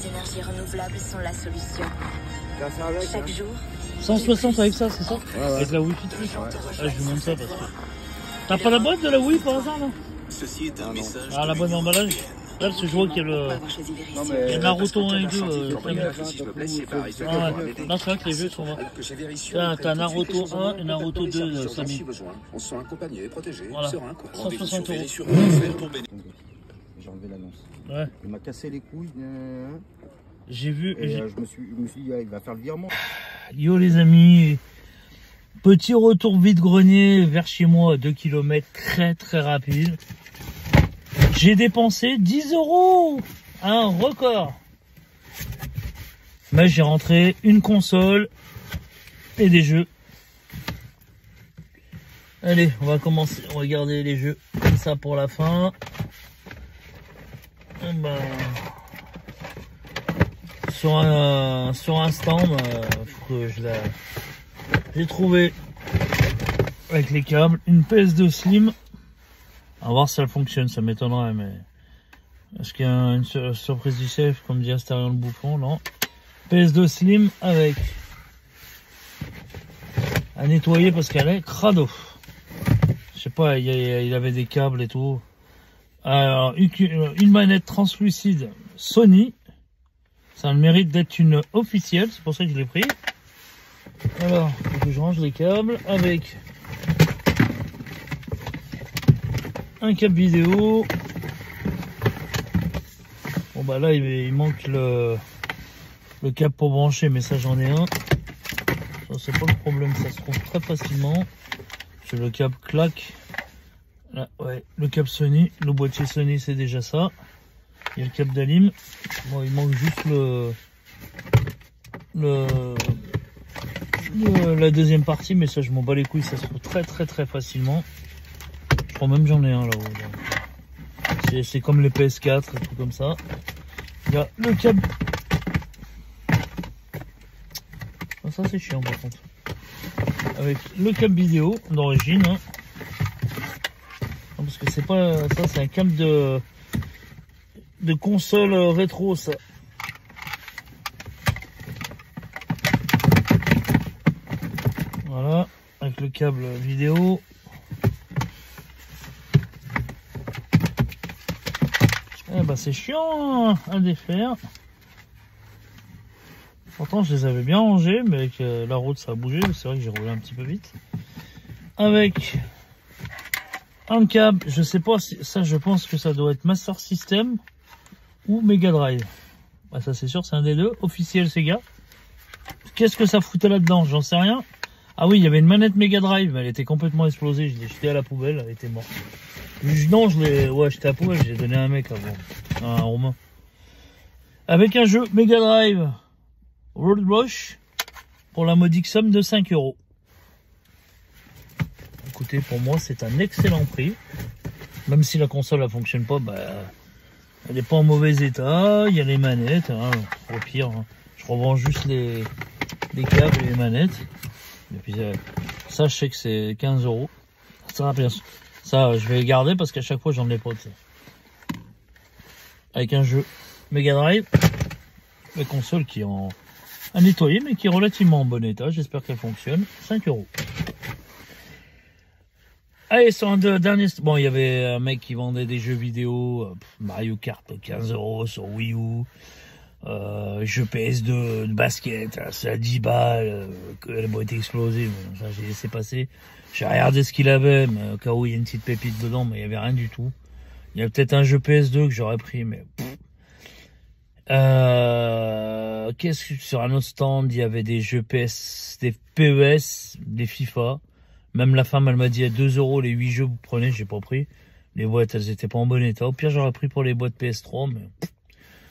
les énergies renouvelables sont la solution. Chaque jour... 160 avec ça, c'est ça? Ouais. Avec la Wi-Fi de plus. Ah, je vous montre ça parce que... T'as pas la boîte de la Wi par hasard, non? Ceci est un message. Ah, la boîte d'emballage? Là, parce que je vois qu'il y a le... Il y a Naruto 1 et 2. Non, c'est vrai que les jeux sont là. T'as Naruto 1 et Naruto 2, Sony. On se sent accompagné, protégé, Voilà. serein, quoi. 160 €. J'ai enlevé l'annonce. Ouais. Il m'a cassé les couilles. J'ai vu... Et je me suis dit, il va faire le virement. Yo les amis, petit retour vide-grenier vers chez moi, 2 km très rapide. J'ai dépensé 10 €, un record. Mais j'ai rentré une console et des jeux. Allez, on va commencer, regarder les jeux comme ça pour la fin. Et ben, sur un stand, j'ai trouvé avec les câbles une PS2 Slim. À voir si elle fonctionne, ça m'étonnerait, mais est-ce qu'il y a une surprise du chef, comme dit Astérion le bouffon? Non. PS2 Slim avec à nettoyer parce qu'elle est crado. Je sais pas, il avait des câbles et tout. Alors, une manette translucide Sony. Ça a le mérite d'être une officielle, c'est pour ça que je l'ai pris. Alors, il faut que je range les câbles avec un câble vidéo. Bon bah là il manque le câble pour brancher, mais ça j'en ai un. Ça c'est pas le problème, ça se trouve très facilement. J'ai le câble claque. Là, ouais, le câble Sony, le boîtier Sony c'est déjà ça. Il y a le câble d'Alim. Bon, il manque juste la deuxième partie, mais ça je m'en bats les couilles, ça se trouve très facilement. Je crois même j'en ai un là-haut. C'est comme les PS4 et tout comme ça. Il y a le câble. Ah, ça c'est chiant par contre. Avec le câble vidéo d'origine. Hein. Non, parce que c'est pas ça, c'est un câble de console rétro ça. Voilà, avec le câble vidéo. Eh ben c'est chiant à défaire. Pourtant je les avais bien rangés, mais avec la route ça a bougé, c'est vrai que j'ai roulé un petit peu vite. Avec un câble, je sais pas si ça, je pense que ça doit être Master System ou Mega Drive. Bah ça c'est sûr, c'est un des deux, officiel Sega. Qu'est-ce que ça foutait là-dedans? J'en sais rien. Ah oui, il y avait une manette Mega Drive, mais elle était complètement explosée, je l'ai jetée à la poubelle, elle était morte. Non, je l'ai jeté à la poubelle, j'ai donné à un mec avant, un Romain. Avec un jeu Mega Drive Road Rush pour la modique somme de 5 €. Écoutez, pour moi c'est un excellent prix. Même si la console ne fonctionne pas, bah, elle n'est pas en mauvais état. Il y a les manettes, hein, au pire, hein. Je revends juste les câbles et les manettes. Et puis ça, je sais que c'est 15 €. Ça, bien sûr. Ça, je vais les garder parce qu'à chaque fois j'en ai pas. Avec un jeu Mega Drive, la console qui est à nettoyer mais qui est relativement en bon état. J'espère qu'elle fonctionne. 5 €. Allez, sur un dernier... Bon, il y avait un mec qui vendait des jeux vidéo, Mario Kart 15 € sur Wii U, jeu PS2 de basket, c'est à 10 balles, elle a été explosée, mais ça j'ai laissé passer. J'ai regardé ce qu'il avait, mais au cas où il y a une petite pépite dedans, mais il y avait rien du tout. Il y a peut-être un jeu PS2 que j'aurais pris, mais... Qu'est-ce que sur un autre stand, il y avait des jeux PS, des PES, des FIFA. Même la femme, elle m'a dit à 2 € les 8 jeux vous prenez, j'ai pas pris. Les boîtes, elles étaient pas en bon état. Au pire, j'aurais pris pour les boîtes PS3, mais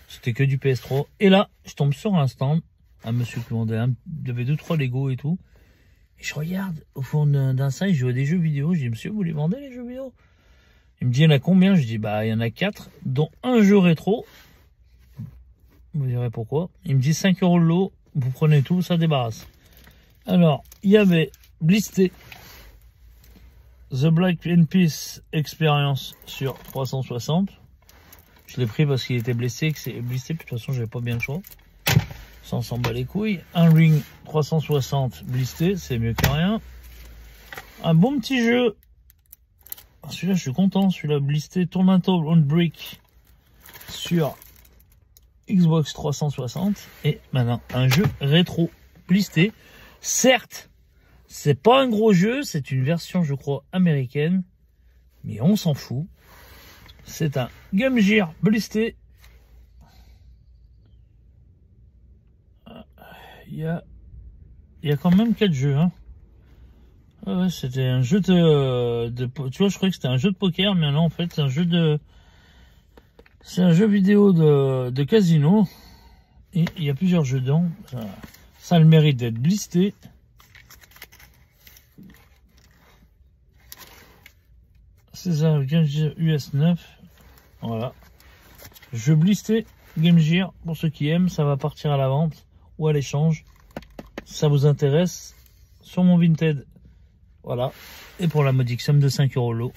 c'était que du PS3. Et là, je tombe sur un stand, un monsieur qui vendait il y avait 2-3 Lego et tout. Et je regarde au fond d'un sac, je vois des jeux vidéo. Je dis, monsieur, vous les vendez les jeux vidéo? Il me dit, il y en a combien? Je dis, bah, il y en a 4, dont un jeu rétro. Vous direz pourquoi. Il me dit 5 € le lot, vous prenez tout, ça débarrasse. Alors, il y avait Blisté, The Black and Peace Experience sur 360. Je l'ai pris parce qu'il était blessé, que c'est blessé. De toute façon, j'avais pas bien le choix. Ça, on s'en bat les couilles. Un ring 360 blisté, c'est mieux que rien. Un bon petit jeu. Celui-là, je suis content. Celui-là, blisté. Tournamental on Brick sur Xbox 360. Et maintenant, un jeu rétro blisté. Certes, c'est pas un gros jeu. C'est une version, je crois, américaine. Mais on s'en fout. C'est un Game Gear blisté. Il y a quand même 4 jeux, hein. Ouais, c'était un jeu tu vois, je croyais que c'était un jeu de poker, mais non, en fait, c'est un jeu vidéo de casino. Et il y a plusieurs jeux dedans. Ça a le mérite d'être blisté. C'est ça, Game Gear US 9. Voilà. Jeu blisté, Game Gear, pour ceux qui aiment, ça va partir à la vente ou à l'échange. Ça vous intéresse, sur mon Vinted. Voilà. Et pour la modique somme de 5 € l'eau,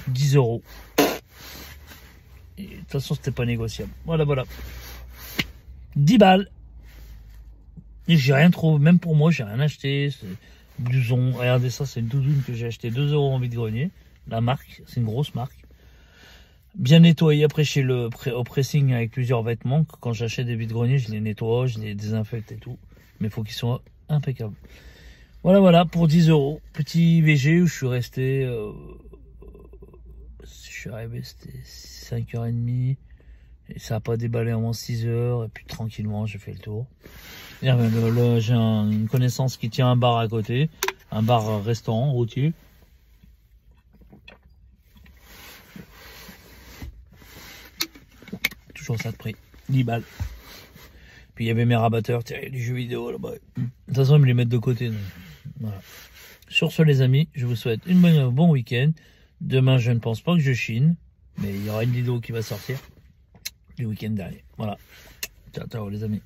10 €. Et de toute façon, c'était pas négociable. Voilà, voilà. 10 balles. Et j'ai rien trouvé, même pour moi, j'ai rien acheté. Blouson, regardez ça, c'est une doudoune que j'ai acheté 2 € en vide-grenier. La marque, c'est une grosse marque. Bien nettoyé après chez au pressing avec plusieurs vêtements. Quand j'achète des vide-greniers, je les nettoie, je les désinfecte et tout. Mais il faut qu'ils soient impeccables. Voilà, voilà, pour 10 €. Petit VG où je suis resté... je suis arrivé, c'était 5h30. Et ça n'a pas déballé avant 6 h. Et puis tranquillement, j'ai fait le tour. J'ai une connaissance qui tient un bar à côté. Un bar restaurant routier. Toujours ça de prix. 10 balles. Puis il y avait mes rabatteurs, tiens, les jeux vidéo là-bas. De toute façon, ils me les mettent de côté. Donc. Voilà. Sur ce, les amis, je vous souhaite un bon week-end. Demain, je ne pense pas que je chine, mais il y aura une vidéo qui va sortir du week-end dernier. Voilà. Ciao, ciao, les amis.